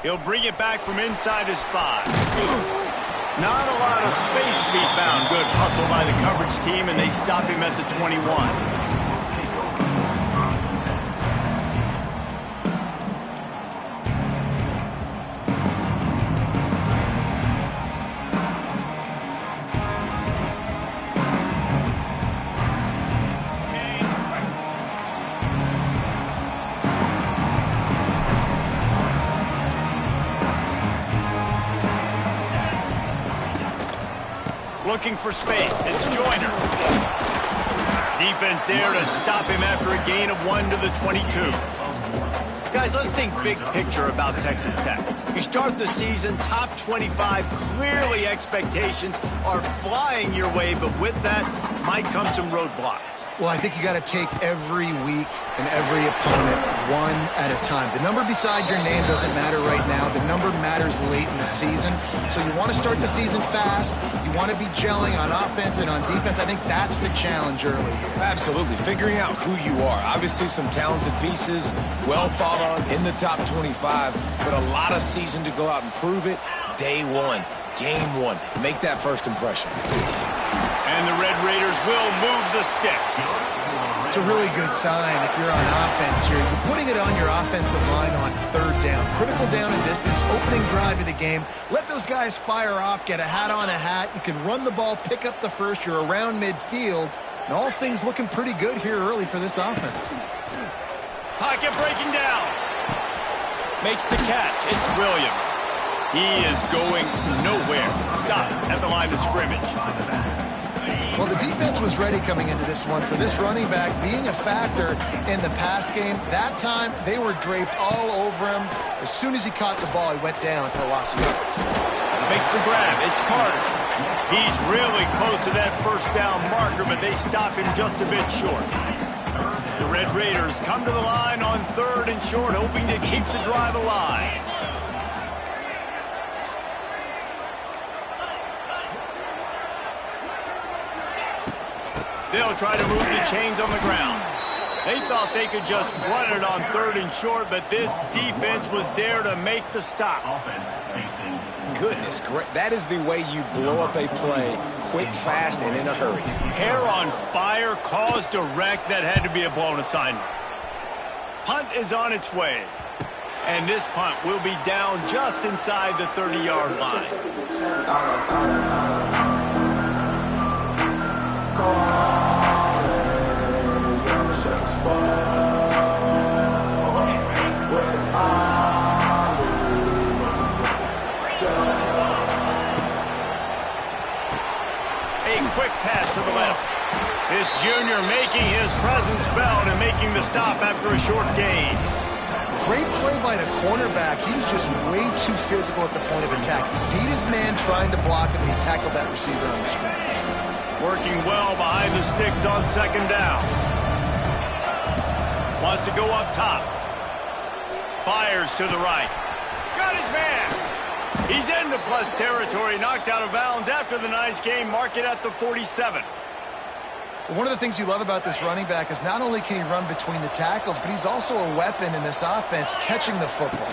He'll bring it back from inside his 5. Not a lot of space to be found. Good hustle by the coverage team, and they stop him at the 21. Looking for space. It's Joyner. Defense there to stop him after a gain of 1 to the 22. Guys, let's think big picture about Texas Tech. You start the season top 25. Clearly expectations are flying your way, but with that might come some roadblocks. Well, I think you got to take every week and every opponent one at a time. The number beside your name doesn't matter right now. The number matters late in the season. So you want to start the season fast. You want to be gelling on offense and on defense. I think that's the challenge early here. Absolutely. Figuring out who you are. Obviously some talented pieces, well thought on in the top 25, but a lot of season to go out and prove it. Day one, game one. Make that first impression. And the Red Raiders will move the sticks. It's a really good sign if you're on offense here. You're putting it on your offensive line on 3rd down. Critical down and distance, opening drive of the game. Let those guys fire off, get a hat on a hat. You can run the ball, pick up the first. You're around midfield. And all things looking pretty good here early for this offense. Pocket breaking down. Makes the catch. It's Williams. He is going nowhere. Stop at the line of scrimmage. Well, the defense was ready coming into this one for this running back being a factor in the pass game. That time, they were draped all over him. As soon as he caught the ball, he went down for a loss of yards. Makes the grab. It's Carter. He's really close to that first down marker, but they stop him just a bit short. The Red Raiders come to the line on 3rd and short, hoping to keep the drive alive. They'll try to move the chains on the ground. They thought they could just run it on 3rd and short, but this defense was there to make the stop. Goodness, great. That is the way you blow up a play, quick, fast, and in a hurry. Hair on fire, cause direct. That had to be a blown assignment. Punt is on its way. And this punt will be down just inside the 30-yard line. A quick pass to the left. This junior making his presence felt and making the stop after a short gain. Great play by the cornerback. He was just way too physical at the point of attack. He beat his man trying to block him, and he tackled that receiver on the screen. Working well behind the sticks on 2nd down. Wants to go up top. Fires to the right. Got his man. He's into plus territory, knocked out of bounds after the nice game. Mark it at the 47. One of the things you love about this running back is not only can he run between the tackles, but he's also a weapon in this offense, catching the football.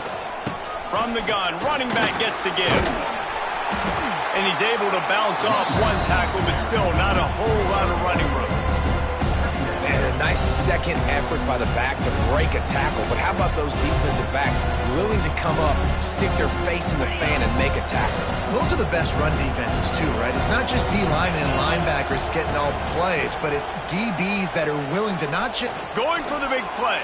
From the gun, running back gets to give. And he's able to bounce off one tackle, but still not a whole lot of running room. And a nice second effort by the back to break a tackle. But how about those defensive backs willing to come up, stick their face in the fan, and make a tackle? Those are the best run defenses, too, right? It's not just D-linemen and linebackers getting all the plays, but it's DBs that are willing to not just... Going for the big play.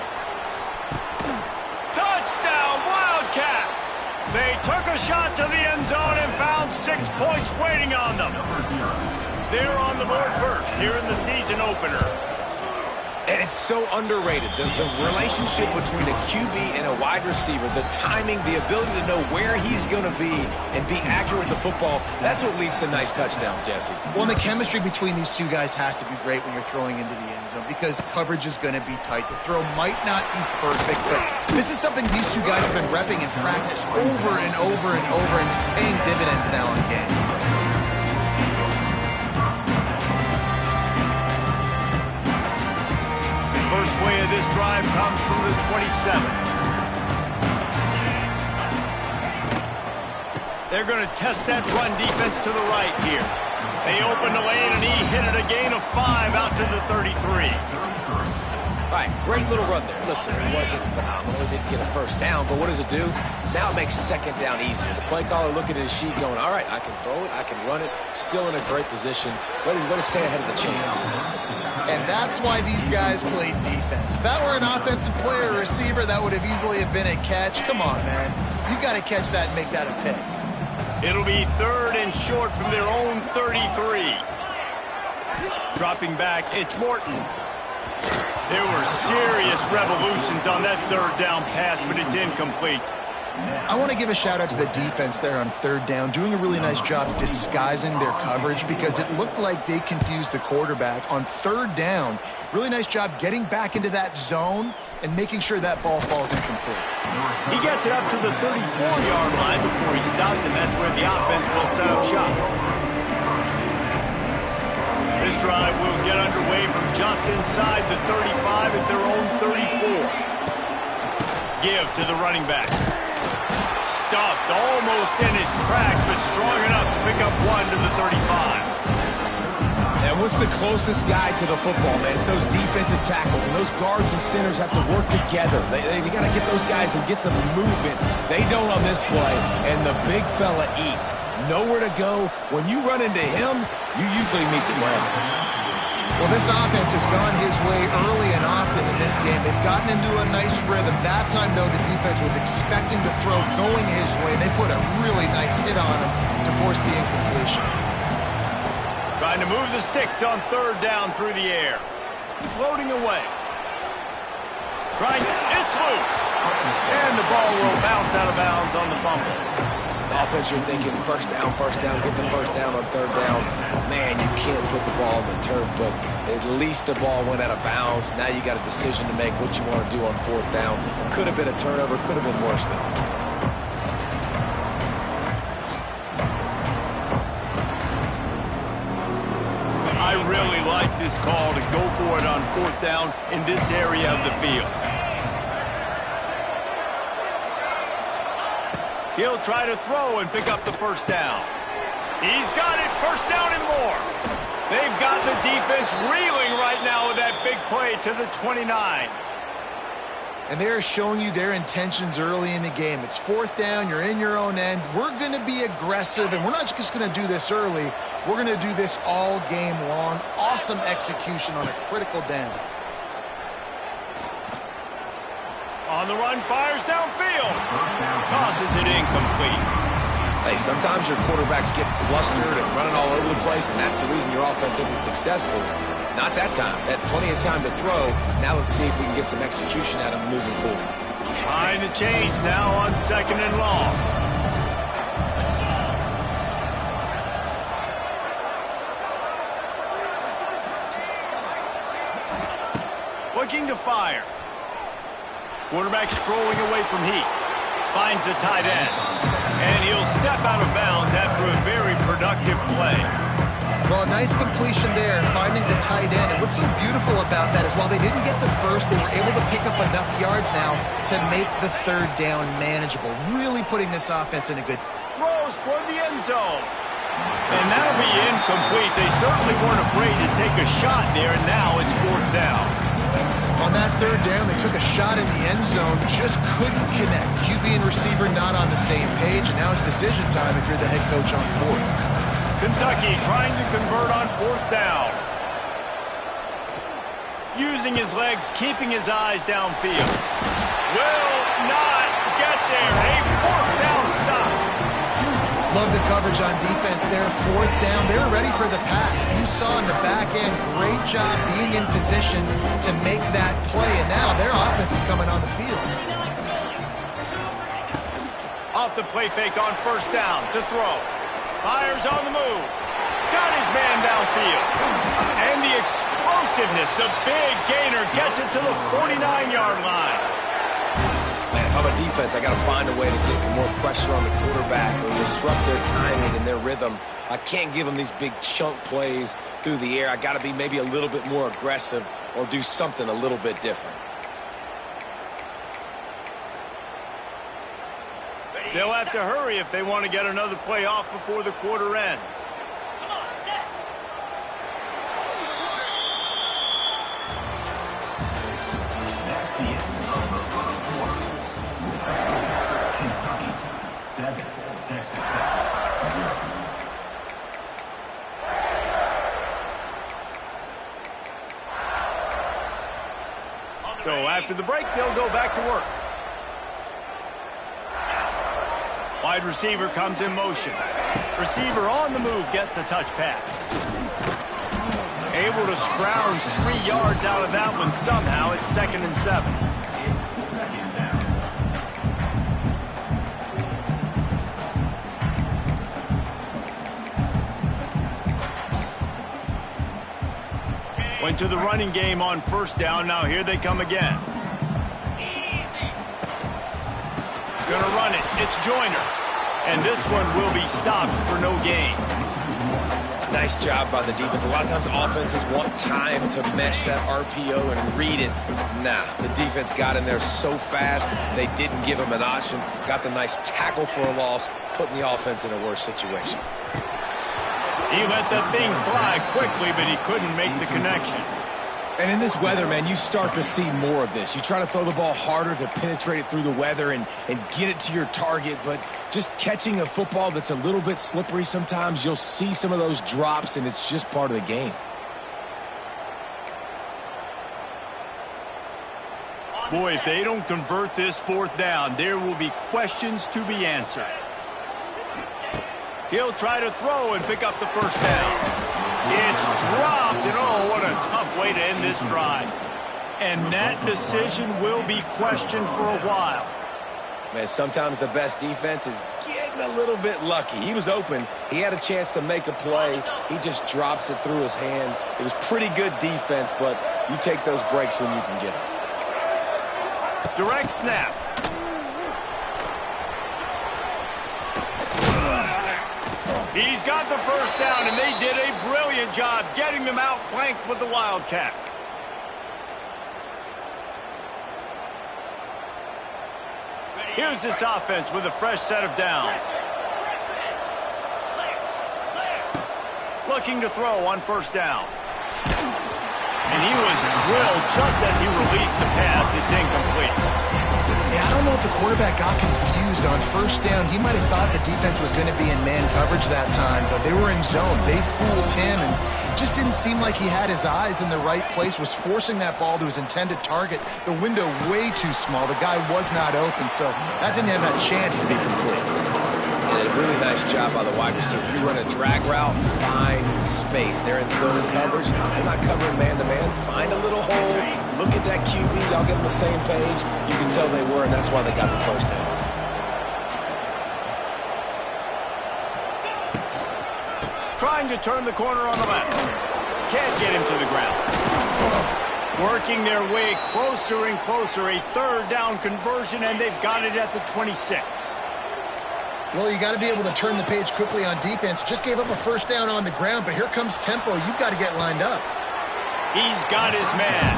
Touchdown, Wildcats! They took a shot to the end zone and found 6 points waiting on them. They're on the board first here in the season opener. And it's so underrated. The relationship between a QB and a wide receiver, the timing, the ability to know where he's going to be and be accurate with the football, that's what leads to nice touchdowns, Jesse. Well, and the chemistry between these two guys has to be great when you're throwing into the end zone because coverage is going to be tight. The throw might not be perfect, but this is something these two guys have been repping in practice over and over and over, and it's paying dividends now in game. First play of this drive comes from the 27. They're going to test that run defense to the right here. They open the lane, and he hit it a gain of 5 out to the 33. All right, great little run there. Listen, it wasn't phenomenal. It didn't get a first down, but what does it do? Now it makes second down easier. The play caller looking at his sheet going, all right, I can throw it, I can run it, still in a great position, ready to stay ahead of the chains. And that's why these guys played defense. If that were an offensive player or receiver, that would have easily have been a catch. Come on, man. You got to catch that and make that a pick. It'll be 3rd and short from their own 33. Dropping back, it's Morton. There were serious revolutions on that 3rd down pass, but it's incomplete. I want to give a shout out to the defense there on 3rd down, doing a really nice job disguising their coverage because it looked like they confused the quarterback on 3rd down. Really nice job getting back into that zone and making sure that ball falls incomplete. He gets it up to the 34-yard line before he stopped, and that's where the offense will set up shop. This drive will get underway from just inside the 35 at their own 34. Give to the running back. Stuffed almost in his tracks, but strong enough to pick up 1 to the 35. And what's the closest guy to the football, man? It's those defensive tackles, and those guards and centers have to work together. They got to get those guys and get some movement. They don't on this play, and the big fella eats. Nowhere to go. When you run into him, you usually meet the ground. Well, this offense has gone his way early and often in this game. They've gotten into a nice rhythm. That time, though, the defense was expecting the throw going his way. They put a really nice hit on him to force the incompletion. Trying to move the sticks on 3rd down through the air. Floating away. It's loose. And the ball will bounce out of bounds on the fumble. Offense, you're thinking first down, get the first down on 3rd down. Man, you can't put the ball on the turf, but at least the ball went out of bounds. Now you got a decision to make what you want to do on 4th down. Could have been a turnover, could have been worse, though. I really like this call to go for it on 4th down in this area of the field. He'll try to throw and pick up the first down. He's got it, first down and more. They've got the defense reeling right now with that big play to the 29. And they're showing you their intentions early in the game. It's 4th down, you're in your own end. We're going to be aggressive, and we're not just going to do this early. We're going to do this all game long. Awesome execution on a critical down. On the run, fires downfield. Tosses it incomplete. Hey, sometimes your quarterback's getting flustered and running all over the place, and that's the reason your offense isn't successful. Not that time. They had plenty of time to throw. Now let's see if we can get some execution out of them moving forward. Behind the chains now on 2nd and long. Looking to fire. Quarterback strolling away from heat. Finds the tight end. And he'll step out of bounds after a very productive play. Well, a nice completion there, finding the tight end. And what's so beautiful about that is while they didn't get the first, they were able to pick up enough yards now to make the 3rd down manageable. Really putting this offense in a good... Throws toward the end zone. And that'll be incomplete. They certainly weren't afraid to take a shot there, and now it's 4th down. On that 3rd down, they took a shot in the end zone, just couldn't connect. QB and receiver not on the same page, and now it's decision time if you're the head coach on 4th. Kentucky trying to convert on 4th down. Using his legs, keeping his eyes downfield. Will not get there. A 4th down stop. Love the coverage on defense there. 4th down. They're ready for the pass. You saw in the back end, great job being in position to make that play. And now their offense is coming on the field. Off the play fake on 1st down to throw. Fires on the move. Got his man downfield. And the explosiveness, the big gainer gets it to the 49-yard line. Man, if I'm a defense, I got to find a way to get some more pressure on the quarterback or disrupt their timing and their rhythm. I can't give them these big chunk plays through the air. I got to be maybe a little bit more aggressive or do something a little bit different. They'll have to hurry if they want to get another play off before the quarter ends. So after the break, they'll go back to work. Wide receiver comes in motion. Receiver on the move gets the touch pass. Able to scrounge 3 yards out of that one somehow. It's 2nd and 7. Went to the running game on 1st down. Now here they come again. Gonna run it. It's Joyner. And this one will be stopped for no gain. Nice job by the defense. A lot of times offenses want time to mesh that RPO and read it. Nah, the defense got in there so fast, they didn't give him an option. Got the nice tackle for a loss, putting the offense in a worse situation. He let that thing fly quickly, but he couldn't make the connection. And in this weather, man, you start to see more of this. You try to throw the ball harder to penetrate it through the weather and get it to your target, but just catching a football that's a little bit slippery sometimes, you'll see some of those drops, and it's just part of the game. Boy, if they don't convert this 4th down, there will be questions to be answered. He'll try to throw and pick up the 1st down. It's dropped, and oh, what a tough way to end this drive. And that decision will be questioned for a while. Man, sometimes the best defense is getting a little bit lucky. He was open. He had a chance to make a play. He just drops it through his hand. It was pretty good defense, but you take those breaks when you can get them. Direct snap. He's got the 1st down, and they did a brilliant job getting them outflanked with the Wildcat. Here's this offense with a fresh set of downs. Looking to throw on 1st down. And he was drilled just as he released the pass. It's incomplete. Yeah, I don't know if the quarterback got confused on 1st down. He might have thought the defense was going to be in man coverage that time, but they were in zone. They fooled him and just didn't seem like he had his eyes in the right place, was forcing that ball to his intended target. The window way too small. The guy was not open, so that didn't have that chance to be complete. And a really nice job by the wide receiver. You run a drag route, find space. They're in zone coverage. They're not covering man-to-man. Find a little hole. Look at that QB. Y'all get on the same page. You can tell they were, and that's why they got the 1st down. Trying to turn the corner on the left. Can't get him to the ground. Working their way closer and closer. A 3rd down conversion, and they've got it at the 26. Well, you got to be able to turn the page quickly on defense. Just gave up a 1st down on the ground, but here comes tempo. You've got to get lined up. He's got his man.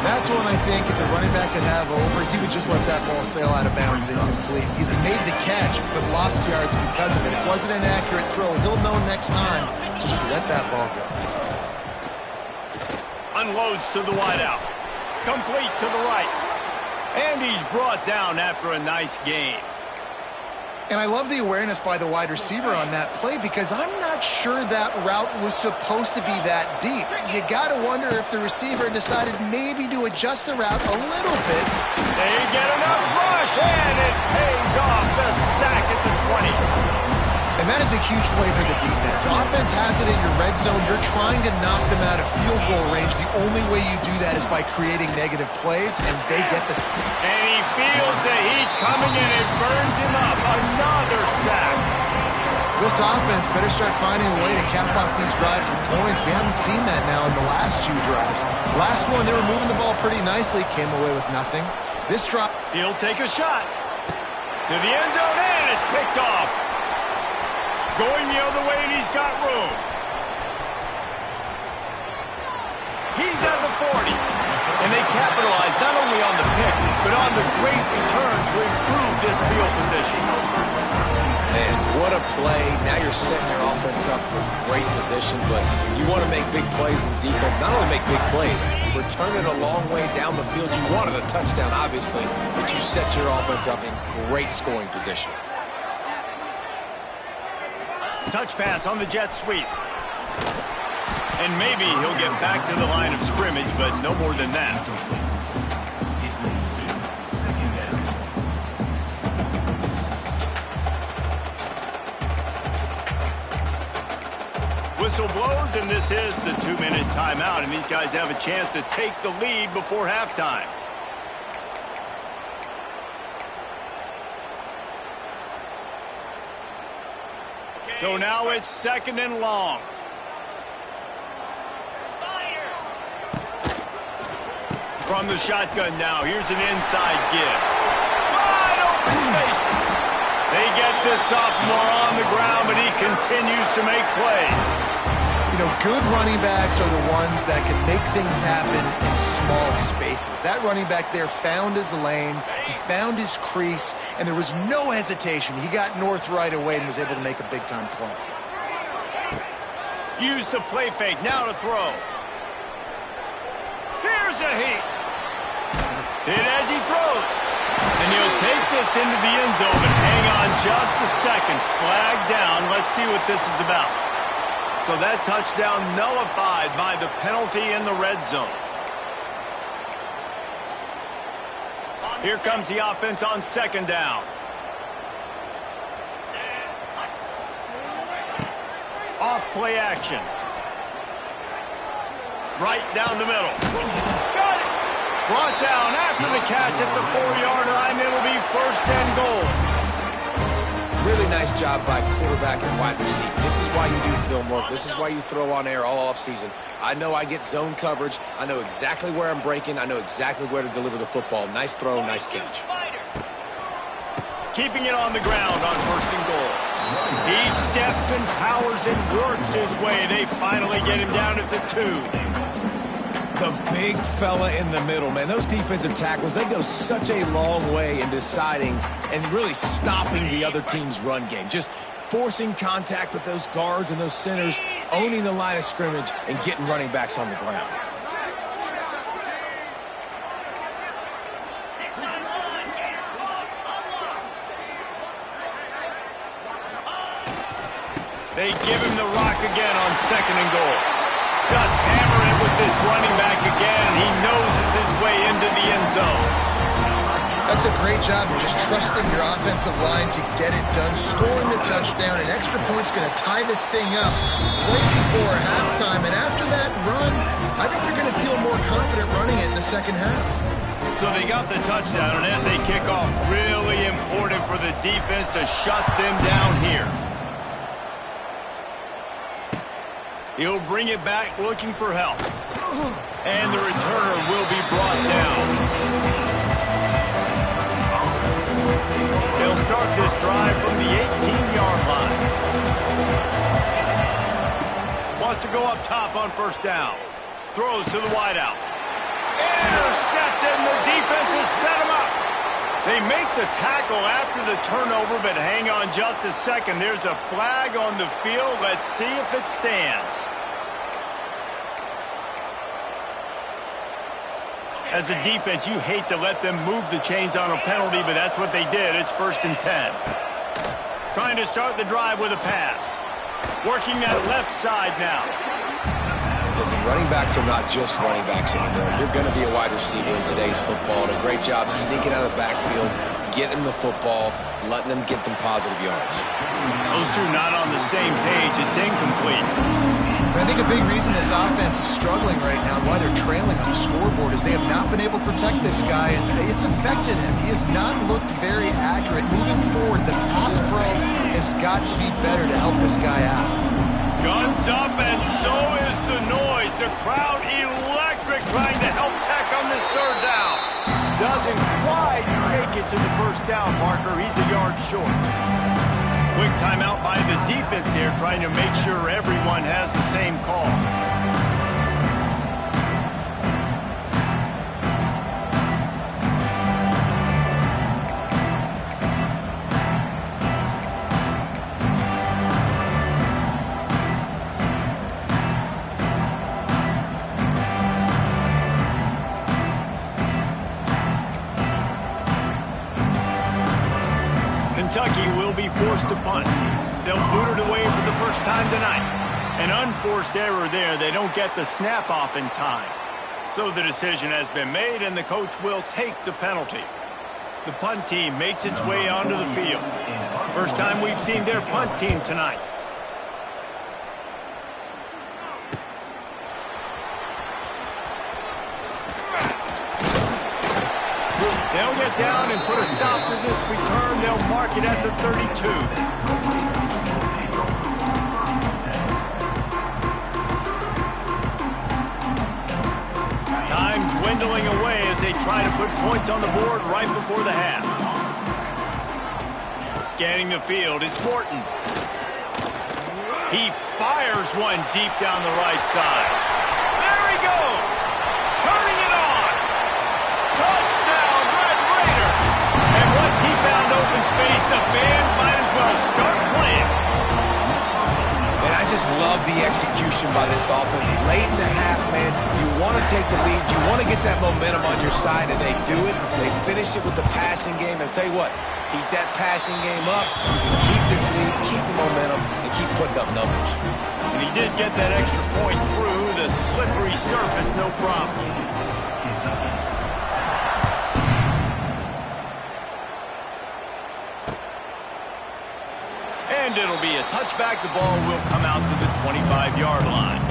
That's one I think if the running back could have over, he would just let that ball sail out of bounds incomplete. He made the catch, but lost yards because of it. It wasn't an accurate throw. He'll know next time to just let that ball go. Unloads to the wideout. Complete to the right. And he's brought down after a nice gain. And I love the awareness by the wide receiver on that play because I'm not sure that route was supposed to be that deep. You got to wonder if the receiver decided maybe to adjust the route a little bit. They get enough rush, and it pays off. The sack at the 20. And that is a huge play for the defense. Offense has it in your red zone. You're trying to knock them out of field goal range. The only way you do that is by creating negative plays, and they get this. And he feels the heat coming in. It burns him up. Another sack. This offense better start finding a way to cap off these drives with points. We haven't seen that now in the last 2 drives. Last one, they were moving the ball pretty nicely, came away with nothing. This drive, he'll take a shot. To the end zone, and it's picked off. Going the other way, and he's got room. He's at the 40. And they capitalize not only on the pick, but on the great return to improve this field position. Man, what a play. Now you're setting your offense up for great position, but you want to make big plays as a defense. Not only make big plays, return it a long way down the field. You wanted a touchdown, obviously, but you set your offense up in great scoring position. Touch pass on the jet sweep. And maybe he'll get back to the line of scrimmage, but no more than that. Whistle blows, and this is the 2-minute timeout, and these guys have a chance to take the lead before halftime. So now it's 2nd and long. From the shotgun now, here's an inside give. Wide open spaces. They get this sophomore on the ground, but he continues to make plays. You know, good running backs are the ones that can make things happen in small spaces. That running back there found his lane, he found his crease, and there was no hesitation. He got north right away and was able to make a big-time play. Use the play fake, now to throw. Here's a heat. Hit as he throws. And he'll take this into the end zone, but hang on just a second. Flag down. Let's see what this is about. So that touchdown nullified by the penalty in the red zone. Here comes the offense on 2nd down. Off play action. Right down the middle. Got it. Brought down after the catch at the 4-yard line. It'll be 1st and goal. Really nice job by quarterback and wide receiver. This is why you do film work. This is why you throw on air all offseason. I know I get zone coverage. I know exactly where I'm breaking. I know exactly where to deliver the football. Nice throw, nice catch. Keeping it on the ground on 1st and goal. He steps and powers and works his way. They finally get him down at the 2. The big fella in the middle, man. Those defensive tackles, they go such a long way in deciding and really stopping the other team's run game. Just forcing contact with those guards and those centers, owning the line of scrimmage, and getting running backs on the ground. They give him the rock again on 2nd and goal. Just hammer it with this running back again. He noses his way into the end zone. That's a great job of just trusting your offensive line to get it done, scoring the touchdown. An extra point's going to tie this thing up right before halftime. And after that run, I think they're going to feel more confident running it in the second half. So they got the touchdown, and as they kick off, really important for the defense to shut them down here. He'll bring it back looking for help. And the returner will be brought down. They'll start this drive from the 18-yard line. Wants to go up top on 1st down. Throws to the wideout. Intercepted, and the defense has set him up. They make the tackle after the turnover, but hang on just a second. There's a flag on the field. Let's see if it stands. As a defense, you hate to let them move the chains on a penalty, but that's what they did. It's 1st and 10. Trying to start the drive with a pass. Working that left side now. Listen, running backs are not just running backs anymore. You're going to be a wide receiver in today's football. And a great job sneaking out of the backfield, getting the football, letting them get some positive yards. Those two not on the same page. It's incomplete. I think a big reason this offense is struggling right now, why they're trailing on the scoreboard, is they have not been able to protect this guy, and it's affected him. He has not looked very accurate. Moving forward, the pass pro has got to be better to help this guy out. Guns up, and so is the noise. The crowd electric, trying to help Tech on this 3rd down. Doesn't quite make it to the 1st down marker. He's a yard short. Quick timeout by the defense here, trying to make sure everyone has the same call. Kentucky will be forced to punt. They'll boot it away for the first time tonight. An unforced error there. They don't get the snap off in time. So the decision has been made, and the coach will take the penalty. The punt team makes its way onto the field. First time we've seen their punt team tonight. They'll get down and put a stop to this return. They'll mark it at the 32. Time dwindling away as they try to put points on the board right before the half. Scanning the field, it's Morton. He fires one deep down the right side. There he goes! Turning it on! Touchdown, Red Raider! And once he found open space, the band might as well start playing. And I just love the execution by this offense. Late in the half, man, you want to take the lead. You want to get that momentum on your side, and they do it. They finish it with the passing game. And I'll tell you what, keep that passing game up. You can keep this lead, keep the momentum, and keep putting up numbers. And he did get that extra point through the slippery surface, no problem. And it'll be a touchback. The ball will come out to the 25-yard line.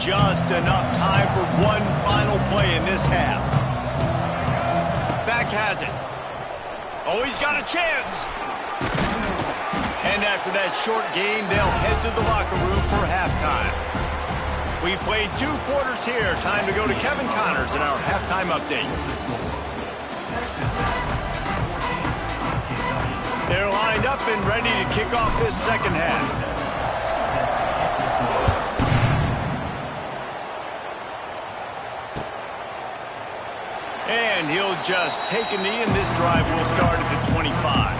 Just enough time for one final play in this half. Back has it. Oh, he's got a chance. And after that short game, they'll head to the locker room for halftime. We've played 2 quarters here. Time to go to Kevin Connors in our halftime update. They're lined up and ready to kick off this second half. And he'll just take a knee, and this drive will start at the 25.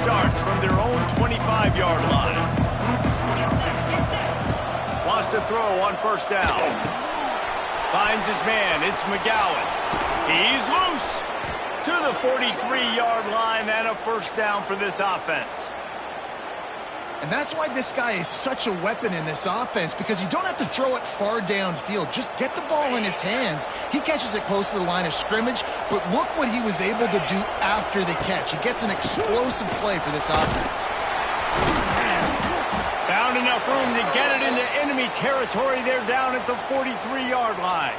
Starts from their own 25-yard line. Wants to throw on first down. Finds his man. It's McGowan. He's loose to the 43-yard line, and a first down for this offense. And that's why this guy is such a weapon in this offense, because you don't have to throw it far downfield. Just get the ball in his hands. He catches it close to the line of scrimmage, but look what he was able to do after the catch. He gets an explosive play for this offense. Found enough room to get it into enemy territory. They're down at the 43-yard line.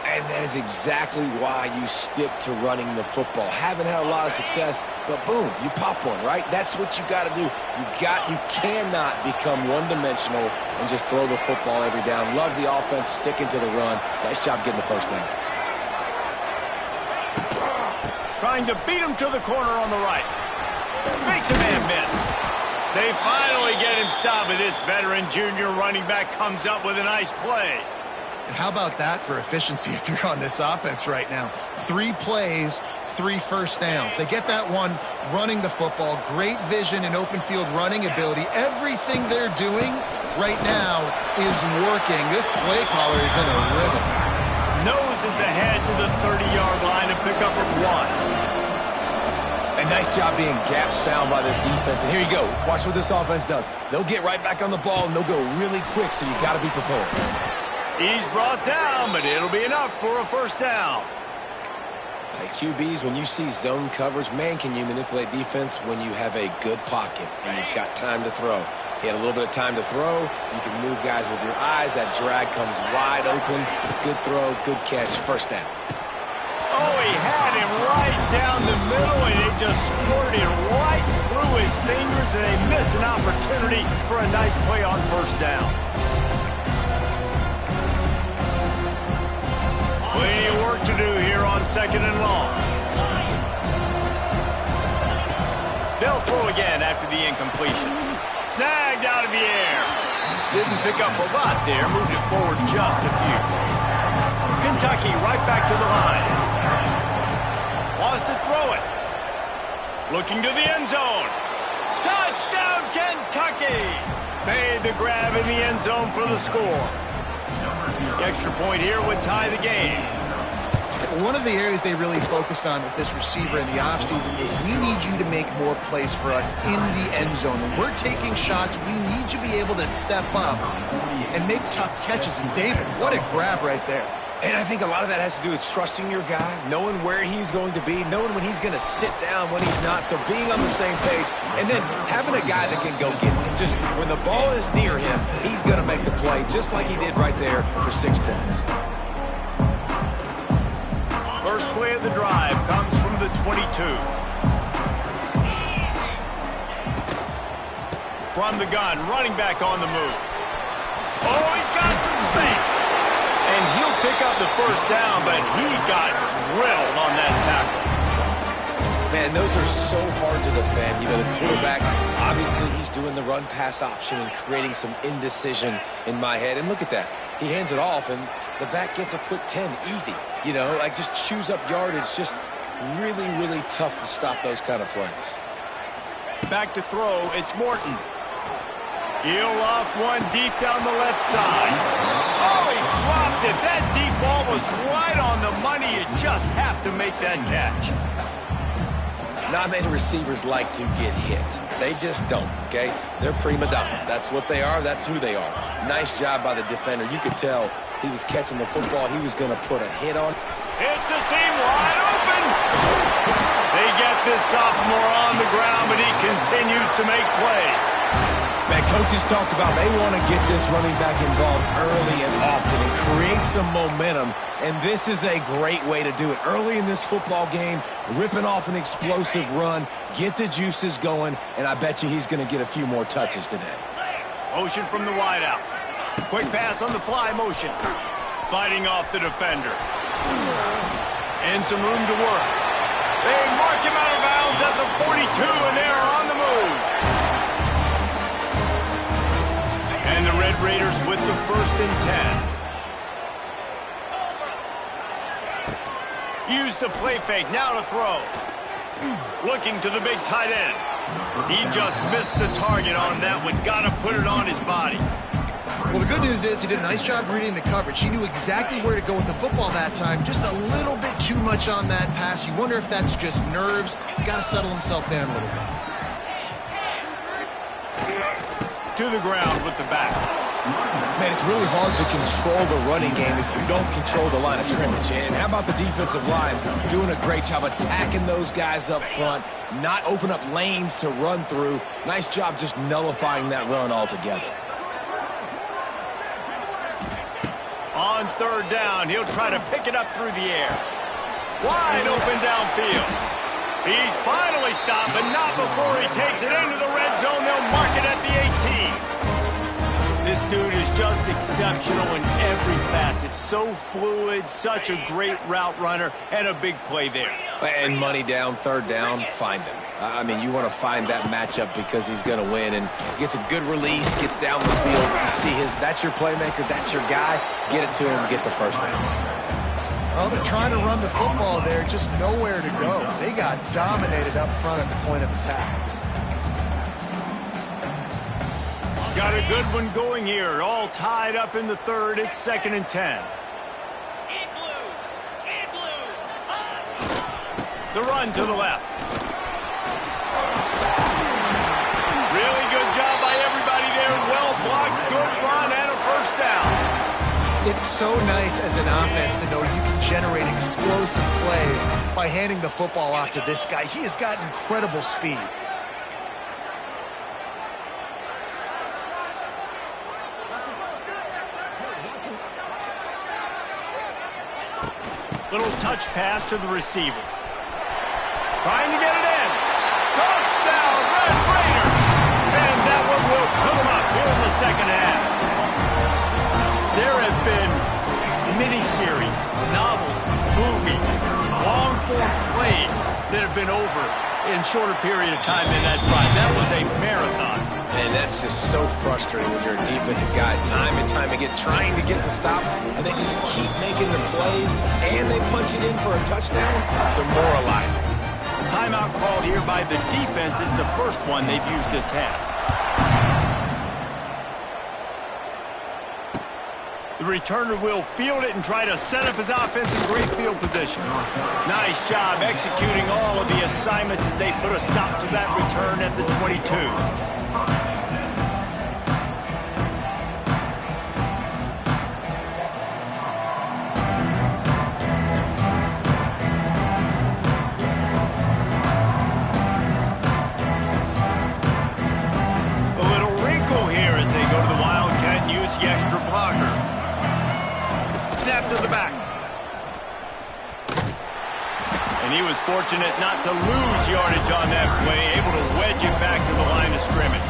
And that is exactly why you stick to running the football. Haven't had a lot of success, but boom, you pop one, right? That's what you got to do. You cannot become one-dimensional and just throw the football every down. Love the offense, sticking to the run. Nice job getting the first down. Trying to beat him to the corner on the right. Makes a man miss. They finally get him stopped, but this veteran junior running back comes up with a nice play. And how about that for efficiency if you're on this offense right now? 3 plays, 3 first downs. They get that one running the football. Great vision and open field running ability. Everything they're doing right now is working. This play caller is in a rhythm. Noses ahead to the 30-yard line to pick up a 1. A nice job being gap sound by this defense. And here you go. Watch what this offense does. They'll get right back on the ball, and they'll go really quick, so you got to be prepared. He's brought down, but it'll be enough for a first down. Hey, QBs, when you see zone coverage, man, can you manipulate defense when you have a good pocket and you've got time to throw. He had a little bit of time to throw. You can move guys with your eyes. That drag comes wide open. Good throw, good catch, first down. Oh, he had him right down the middle, and it just squirted right through his fingers, and they miss an opportunity for a nice play on first down. Plenty of work to do here on second and long. They'll throw again after the incompletion. Snagged out of the air. Didn't pick up a lot there. Moved it forward just a few. Kentucky right back to the line. Wants to throw it. Looking to the end zone. Touchdown, Kentucky! Made the grab in the end zone for the score. The extra point here would tie the game. One of the areas they really focused on with this receiver in the offseason was we need you to make more plays for us in the end zone. When we're taking shots, we need you to be able to step up and make tough catches. And David, what a grab right there. And I think a lot of that has to do with trusting your guy, knowing where he's going to be, knowing when he's going to sit down, when he's not, so being on the same page, and then having a guy that can go get it. Just when the ball is near him, he's going to make the play, just like he did right there for 6 points. First play of the drive comes from the 22. From the gun, running back on the move. Oh, he's got some space. And he'll pick up the first down, but he got drilled on that tackle. Man, those are so hard to defend. You know, the quarterback, obviously he's doing the run-pass option and creating some indecision in my head. And look at that. He hands it off, and the back gets a quick 10. Easy. You know, like just chews up yardage. Just really, really tough to stop those kind of plays. Back to throw. It's Morton. He'll loft one deep down the left side. Oh, he dropped it. That deep ball was right on the money. You just have to make that catch. Not many receivers like to get hit. They just don't, okay? They're prima donnas. That's what they are. That's who they are. Nice job by the defender. You could tell he was catching the football. He was going to put a hit on. It's a seam wide open. They get this sophomore on the ground, but he continues to make plays. Man, coaches talked about they want to get this running back involved early and often and create some momentum, and this is a great way to do it. Early in this football game, ripping off an explosive run, get the juices going, and I bet you he's going to get a few more touches today. Motion from the wideout. Quick pass on the fly motion. Fighting off the defender. And some room to work. They mark him out of bounds at the 42, and they are on the move. And the Red Raiders with the 1st and 10. Use the play fake, now to throw. Looking to the big tight end. He just missed the target on that one. Got to put it on his body. Well, the good news is he did a nice job reading the coverage. He knew exactly where to go with the football that time. Just a little bit too much on that pass. You wonder if that's just nerves. He's got to settle himself down a little bit. To the ground with the back. Man, it's really hard to control the running game if you don't control the line of scrimmage. And how about the defensive line doing a great job attacking those guys up front, not open up lanes to run through. Nice job just nullifying that run altogether. On 3rd down, he'll try to pick it up through the air. Wide open downfield. He's finally stopped, but not before he takes it into the red zone. They'll mark it at the 18. This dude is just exceptional in every facet. So fluid, such a great route runner, and a big play there. And money down, 3rd down, find him. I mean, you want to find that matchup because he's going to win and gets a good release, gets down the field. You see that's your playmaker, that's your guy. Get it to him, get the 1st down. Well, they're trying to run the football there, just nowhere to go. They got dominated up front at the point of attack. Got a good one going here. All tied up in the 3rd. It's 2nd and 10. The run to the left. Really good job by everybody there. Well blocked, good run, and a 1st down. It's so nice as an offense to know you can generate explosive plays by handing the football off to this guy. He has got incredible speed. Little touch pass to the receiver. Trying to get it in. Touchdown, Red Raiders! And that one will put them up here in the 2nd half. There have been miniseries, novels, movies, long-form plays that have been over in shorter period of time than that drive. That was a marathon. And that's just so frustrating when you're a defensive guy, time and time again, trying to get the stops, and they just keep making the plays, and they punch it in for a touchdown. Demoralizing. Timeout called here by the defense. It's the first one they've used this half. The returner will field it and try to set up his offense in great field position. Nice job executing all of the assignments as they put a stop to that return at the 22. The extra blocker. Snap to the back. And he was fortunate not to lose yardage on that play, able to wedge it back to the line of scrimmage.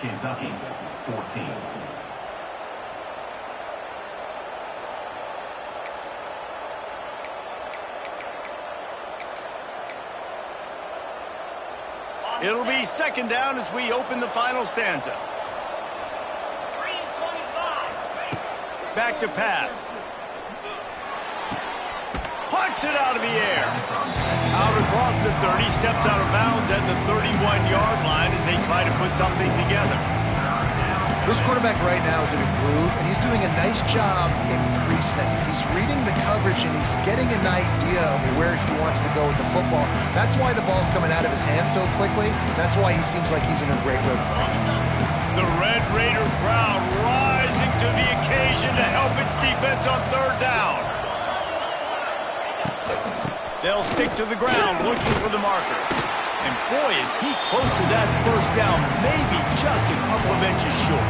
Kentucky, 14. It'll be second down as we open the final stanza. Back to pass. Pucks it out of the air. Out across the 30, steps out of bounds at the 31-yard line as they try to put something together. This quarterback right now is in a groove, and he's doing a nice job in pre-snap. He's reading the coverage, and he's getting an idea of where he wants to go with the football. That's why the ball's coming out of his hands so quickly. That's why he seems like he's in a great rhythm. The Red Raider crowd rising to the occasion to help its defense on third down. They'll stick to the ground looking for the marker. And boy, is he close to that first down, maybe just a couple of inches short.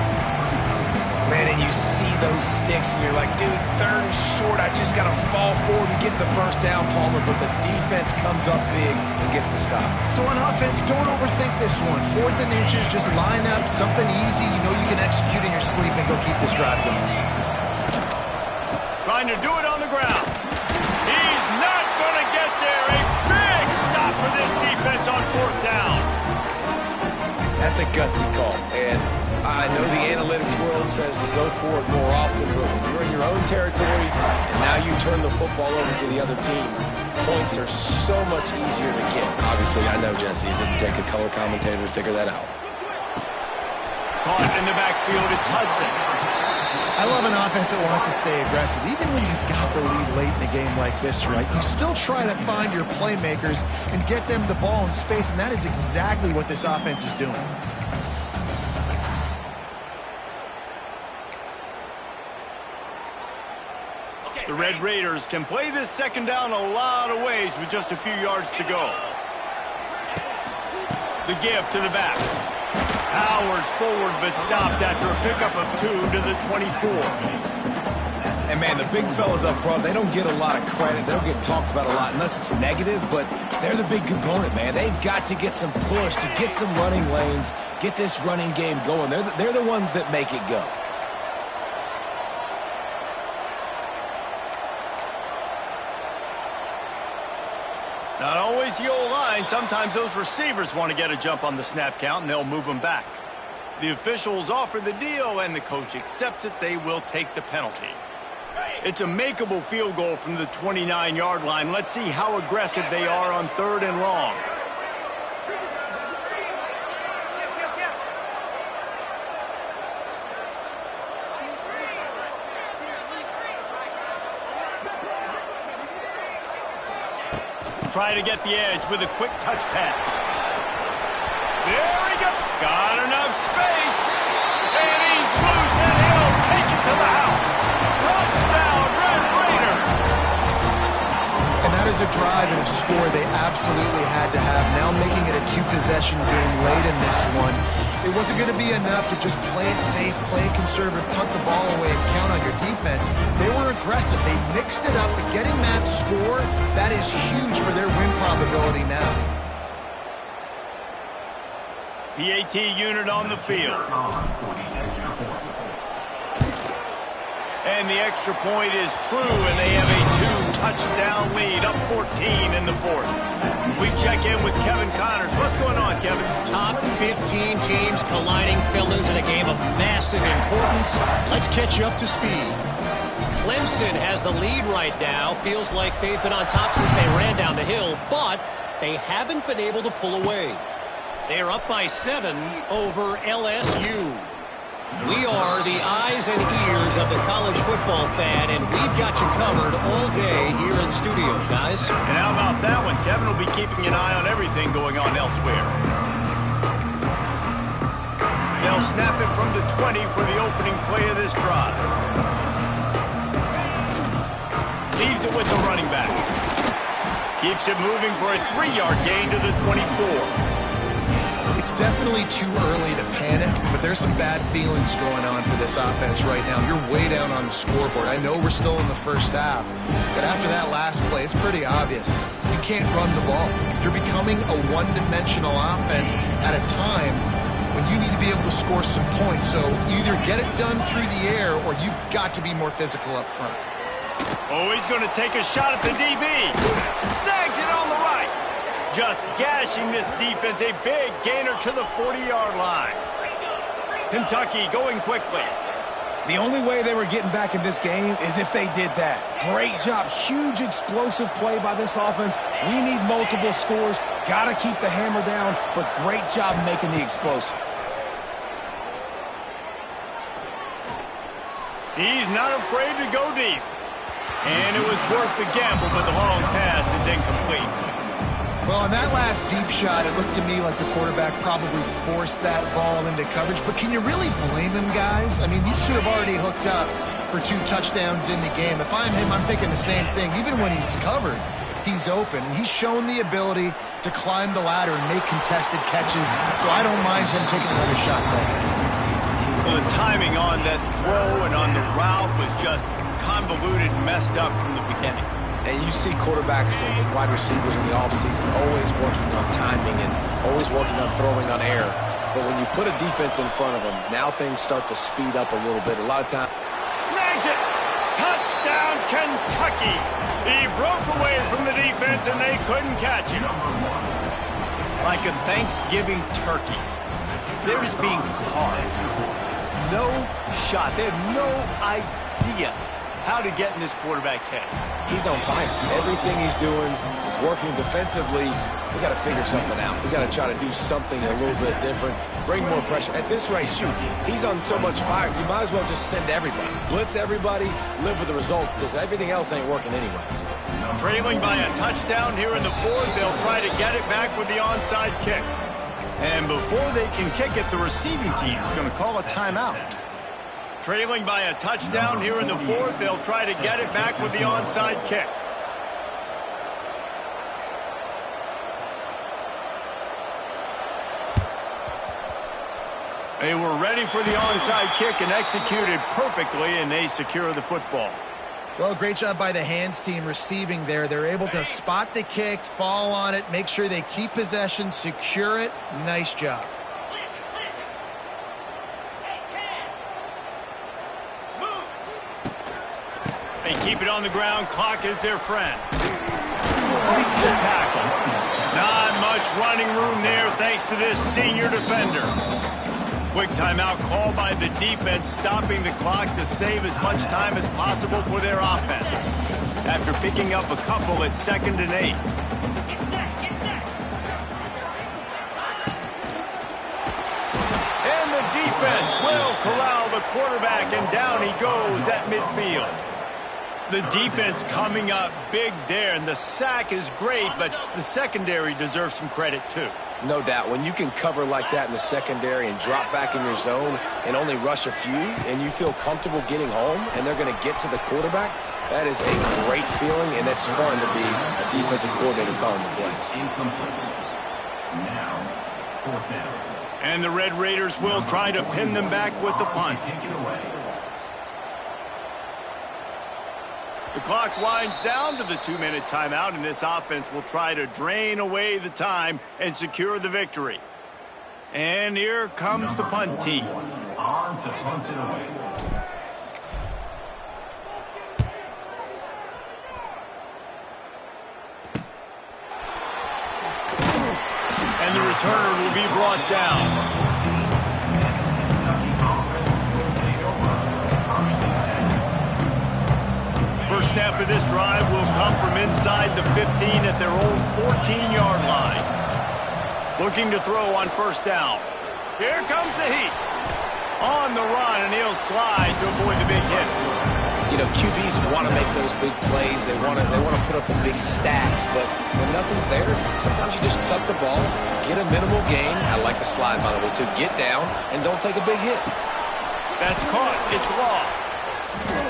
Man, and you see those sticks, and you're like, dude, third and short, I just got to fall forward and get the first down, Palmer. But the defense comes up big and gets the stop. So on offense, don't overthink this one. 4th and inches, just line up, something easy. You know you can execute in your sleep and go keep this drive going. Trying to do it on the ground. He's not going to get there. A big stop for this defense on 4th down. That's a gutsy call. And I know the analytics world says to go for it more often, but when you're in your own territory and now you turn the football over to the other team, points are so much easier to get. Obviously, I know, Jesse, it didn't take a color commentator to figure that out. Caught in the backfield, it's Hudson. I love an offense that wants to stay aggressive. Even when you've got the lead late in a game like this, right, you still try to find your playmakers and get them the ball in space, and that is exactly what this offense is doing. The Red Raiders can play this second down a lot of ways with just a few yards to go. The give to the back. Powers forward, but stopped after a pickup of 2 to the 24. And, man, the big fellas up front, they don't get a lot of credit. They don't get talked about a lot unless it's negative, but they're the big component, man. They've got to get some push, to get some running lanes, get this running game going. They're the ones that make it go. Not always the old line. Sometimes those receivers want to get a jump on the snap count, and they'll move them back. The officials offer the deal, and the coach accepts it. They will take the penalty. It's a makeable field goal from the 29-yard line. Let's see how aggressive they are on 3rd and long. Try to get the edge with a quick touch pass. There we go. Got enough space. And he's loose, and he'll take it to the house. Touchdown, Red Raider. And that is a drive and a score they absolutely had to have. Now making it a 2-possession game late in this one. It wasn't going to be enough to just play it safe, play it conservative, punt the ball away, and count on your defense. They were aggressive. They mixed it up, but getting that score, that is huge for their win probability now. PAT unit on the field. And the extra point is true, and they have a 2-touchdown lead, up 14 in the fourth. We check in with Kevin Connors. What's going on, Kevin? Top 15 teams colliding, fellas, in a game of massive importance. Let's catch you up to speed. Clemson has the lead right now. Feels like they've been on top since they ran down the hill, but they haven't been able to pull away. They're up by 7 over LSU. We are the eyes and ears of the college football fan, and we've got you covered all day here in studio, guys. And how about that one? Kevin will be keeping an eye on everything going on elsewhere. They'll snap it from the 20 for the opening play of this drive. Leaves it with the running back. Keeps it moving for a 3-yard gain to the 24. It's definitely too early to panic, but there's some bad feelings going on for this offense right now. You're way down on the scoreboard. I know we're still in the first half, but after that last play, it's pretty obvious. You can't run the ball. You're becoming a one-dimensional offense at a time when you need to be able to score some points. So either get it done through the air or you've got to be more physical up front. Oh, he's going to take a shot at the DB. Snags it on the right. Just gashing this defense, a big gainer to the 40-yard line. Kentucky going quickly. The only way they were getting back in this game is if they did that. Great job. Huge explosive play by this offense. We need multiple scores. Got to keep the hammer down, but great job making the explosive. He's not afraid to go deep. And it was worth the gamble, but the long pass is incomplete. Well, on that last deep shot, it looked to me like the quarterback probably forced that ball into coverage. But can you really blame him, guys? I mean, these two have already hooked up for 2 touchdowns in the game. If I'm him, I'm thinking the same thing. Even when he's covered, he's open. He's shown the ability to climb the ladder and make contested catches. So I don't mind him taking another shot there. Well, the timing on that throw and on the route was just convoluted and messed up from the beginning. And you see quarterbacks and wide receivers in the offseason always working on timing and always working on throwing on air. But when you put a defense in front of them, now things start to speed up a little bit. A lot of time. Snags it! Touchdown, Kentucky! He broke away from the defense and they couldn't catch him. Like a Thanksgiving turkey. They're just being carved. No shot. They have no idea how to get in this quarterback's head. He's on fire. Everything he's doing is working defensively. We got to figure something out. We got to try to do something a little bit different. Bring more pressure. At this rate, shoot, he's on so much fire, you might as well just send everybody. Blitz everybody, live with the results, because everything else ain't working anyways. Trailing by a touchdown here in the fourth, they'll try to get it back with the onside kick. And before they can kick it, the receiving team is going to call a timeout. Trailing by a touchdown here in the fourth, they'll try to get it back with the onside kick. They were ready for the onside kick and executed perfectly, and they secure the football. Well, great job by the hands team receiving there. They're able to spot the kick, fall on it, make sure they keep possession, secure it. Nice job. They keep it on the ground. Clock is their friend. Breaks the tackle. Not much running room there thanks to this senior defender. Quick timeout call by the defense, stopping the clock to save as much time as possible for their offense. After picking up a couple at 2nd and 8. And the defense will corral the quarterback, and down he goes at midfield. The defense coming up big there, and the sack is great, but the secondary deserves some credit too. No doubt. When you can cover like that in the secondary and drop back in your zone and only rush a few, and you feel comfortable getting home, and they're going to get to the quarterback, that is a great feeling, and it's fun to be a defensive coordinator calling the plays. Now, 4th down. And the Red Raiders will try to pin them back with the punt. Take it away. The clock winds down to the 2-minute timeout, and this offense will try to drain away the time and secure the victory. And here comes the punt team. On to punt it away. And the returner will be brought down. First snap of this drive will come from inside the 15 at their own 14-yard line. Looking to throw on first down. Here comes the heat. On the run, and he'll slide to avoid the big hit. You know, QBs want to make those big plays. They want to put up the big stats, but when nothing's there, sometimes you just tuck the ball, get a minimal gain. I like the slide, by the way, to get down and don't take a big hit. That's caught. It's Law.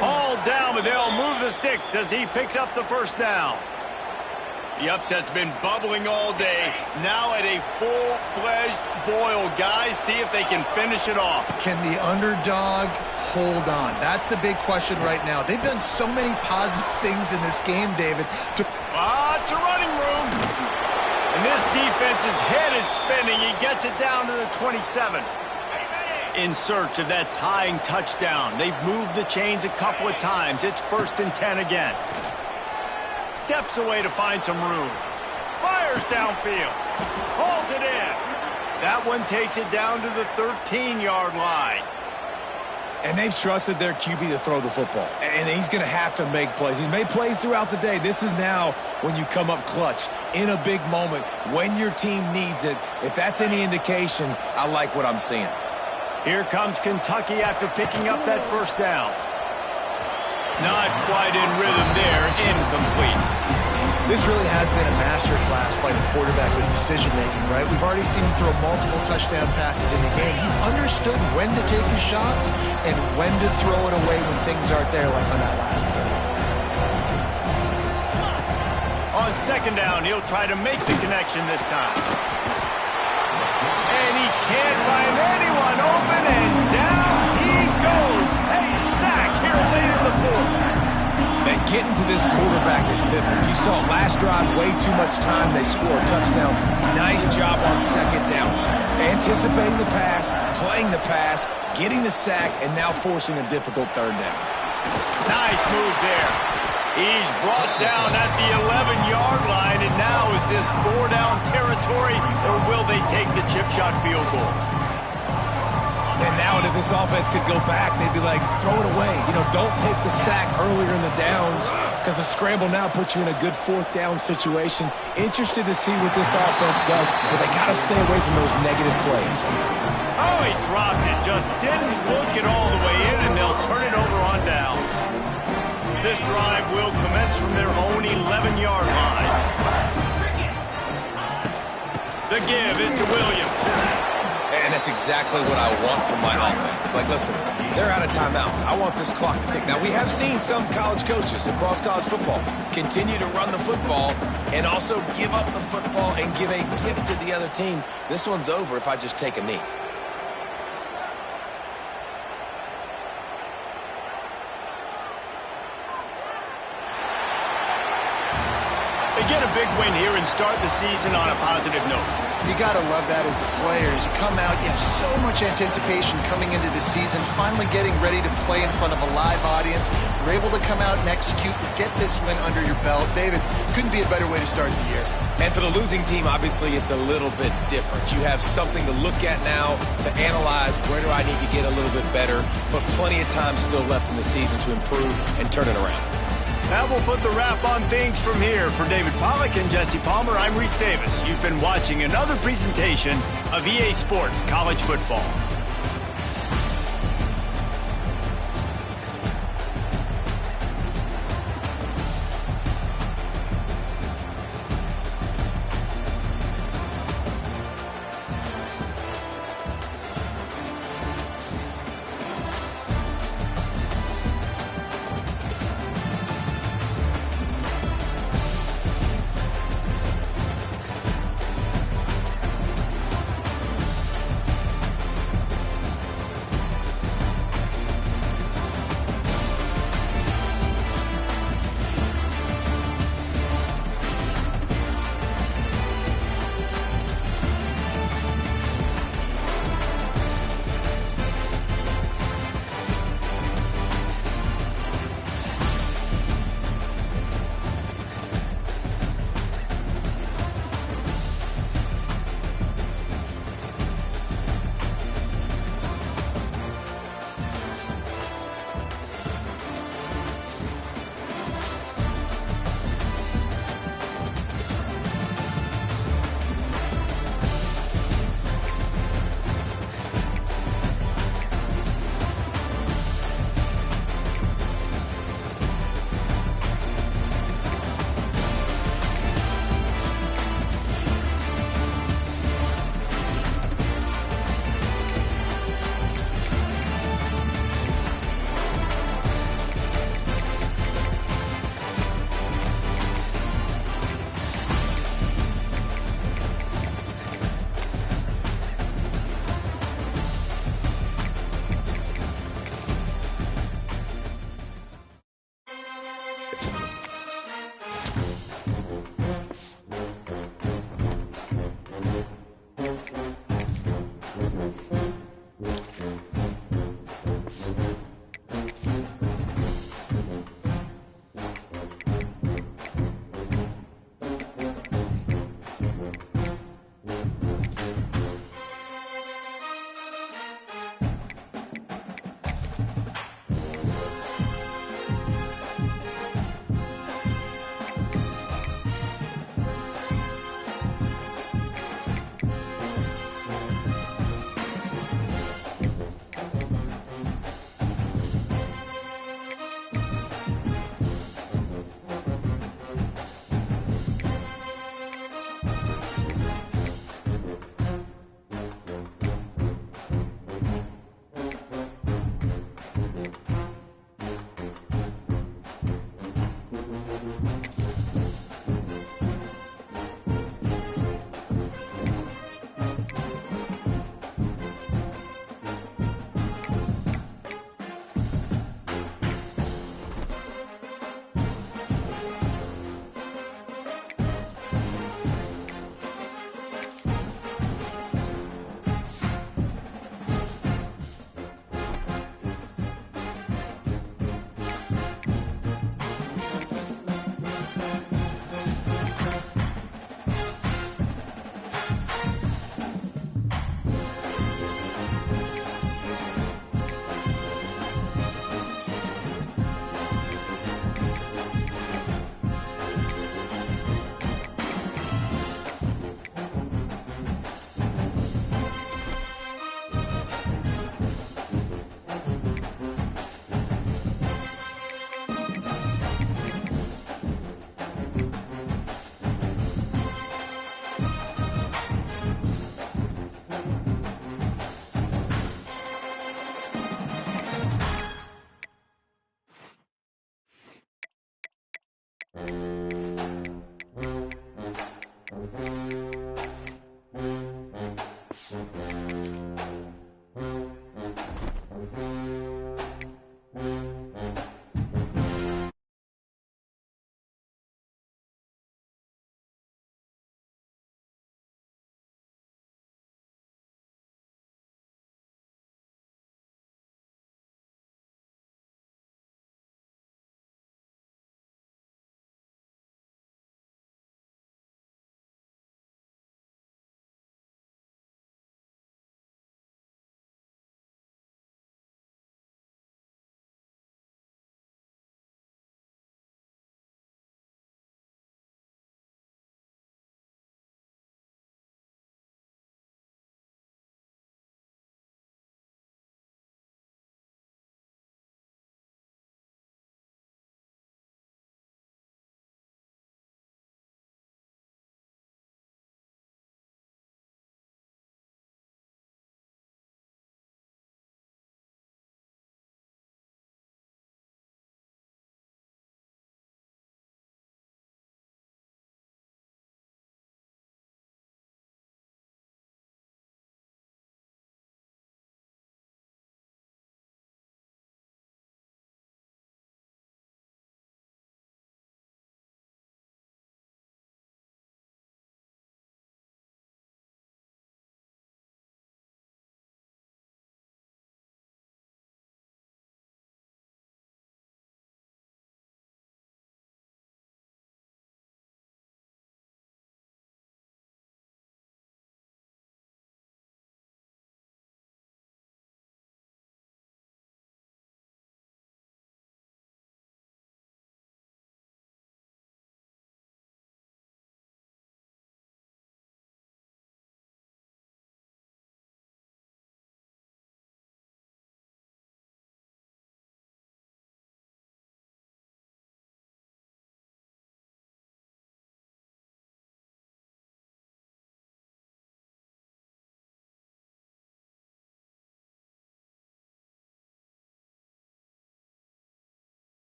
Hauled down, but they'll move the sticks as he picks up the first down. The upset's been bubbling all day. Now at a full-fledged boil. Guys, see if they can finish it off. Can the underdog hold on? That's the big question right now. They've done so many positive things in this game, David. It's a running room. And this defense's head is spinning. He gets it down to the 27. In search of that tying touchdown. They've moved the chains a couple of times. It's 1st and 10 again. Steps away to find some room. Fires downfield. Hauls it in. That one takes it down to the 13-yard line. And they've trusted their QB to throw the football. And he's going to have to make plays. He's made plays throughout the day. This is now when you come up clutch in a big moment when your team needs it. If that's any indication, I like what I'm seeing. Here comes Kentucky after picking up that first down. Not quite in rhythm there. Incomplete. This really has been a master class by the quarterback with decision-making, right? We've already seen him throw multiple touchdown passes in the game. He's understood when to take his shots and when to throw it away when things aren't there, like on that last play. On second down, he'll try to make the connection this time. And he can't find anyone open, and down he goes. A sack here late in the fourth. And getting to this quarterback is pivotal. You saw last drive, way too much time. They score a touchdown. Nice job on second down. Anticipating the pass, playing the pass, getting the sack, and now forcing a difficult third down. Nice move there. He's brought down at the 11-yard line, and now is this 4-down territory, or will they take the chip shot field goal? And now if this offense could go back, they'd be like, throw it away. You know, don't take the sack earlier in the downs because the scramble now puts you in a good 4th down situation. Interested to see what this offense does, but they got to stay away from those negative plays. Oh, he dropped it. Just didn't look it all the way in, and they'll turn it over on downs. This drive will commence from their own 11-yard line. The give is to Williams. And that's exactly what I want from my offense. Like, listen, they're out of timeouts. I want this clock to tick. Now, we have seen some college coaches across college football continue to run the football and also give up the football and give a gift to the other team. This one's over if I just take a knee. They get a big win here and start the season on a positive note. You got to love that as the players. You come out, you have so much anticipation coming into the season, finally getting ready to play in front of a live audience. You're able to come out and execute and get this win under your belt. David, couldn't be a better way to start the year. And for the losing team, obviously, it's a little bit different. You have something to look at now to analyze where do I need to get a little bit better, but plenty of time still left in the season to improve and turn it around. That will put the wrap on things from here. For David Pollack and Jesse Palmer, I'm Reese Davis. You've been watching another presentation of EA Sports College Football.